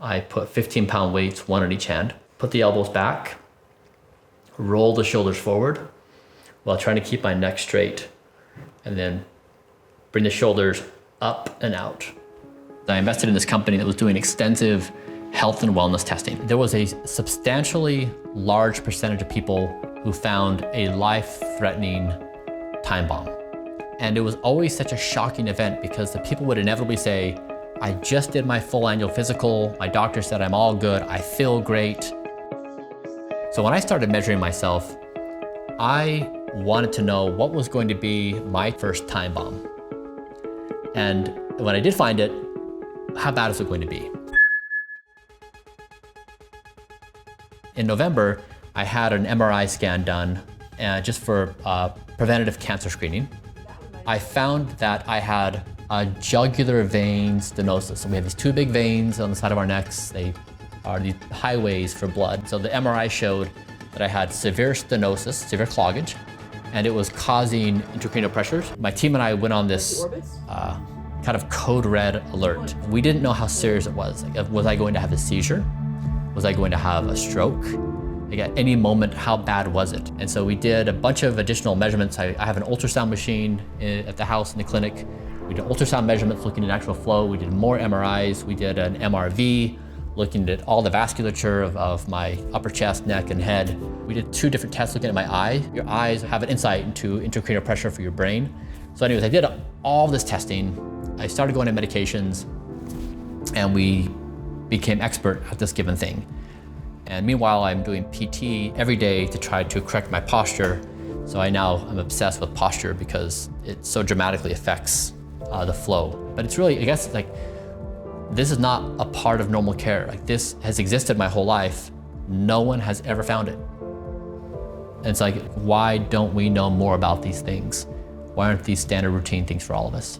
I put 15-pound weights, one on each hand, put the elbows back, roll the shoulders forward while trying to keep my neck straight, and then bring the shoulders up and out. I invested in this company that was doing extensive health and wellness testing. There was a substantially large percentage of people who found a life-threatening time bomb. And it was always such a shocking event because the people would inevitably say, I just did my full annual physical, my doctor said I'm all good, I feel great. So when I started measuring myself, I wanted to know what was going to be my first time bomb. And when I did find it, how bad is it going to be? In November, I had an MRI scan done just for preventative cancer screening. I found that I had a jugular vein stenosis. So we have these two big veins on the side of our necks. They are the highways for blood. So the MRI showed that I had severe stenosis, severe cloggage, and it was causing intracranial pressures. My team and I went on this kind of code red alert. We didn't know how serious it was. Like, was I going to have a seizure? Was I going to have a stroke? Like at any moment, how bad was it? And so we did a bunch of additional measurements. I have an ultrasound machine at the house in the clinic. We did ultrasound measurements looking at actual flow. We did more MRIs. We did an MRV looking at all the vasculature of my upper chest, neck, and head. We did 2 different tests looking at my eye. Your eyes have an insight into intracranial pressure for your brain. So anyways, I did all this testing. I started going on medications, and we became expert at this given thing. And meanwhile, I'm doing PT every day to try to correct my posture. So I'm obsessed with posture because it so dramatically affects the flow. But it's really, I guess, like, this is not a part of normal care. Like, this has existed my whole life. No one has ever found it. And it's like, why don't we know more about these things? Why aren't these standard routine things for all of us?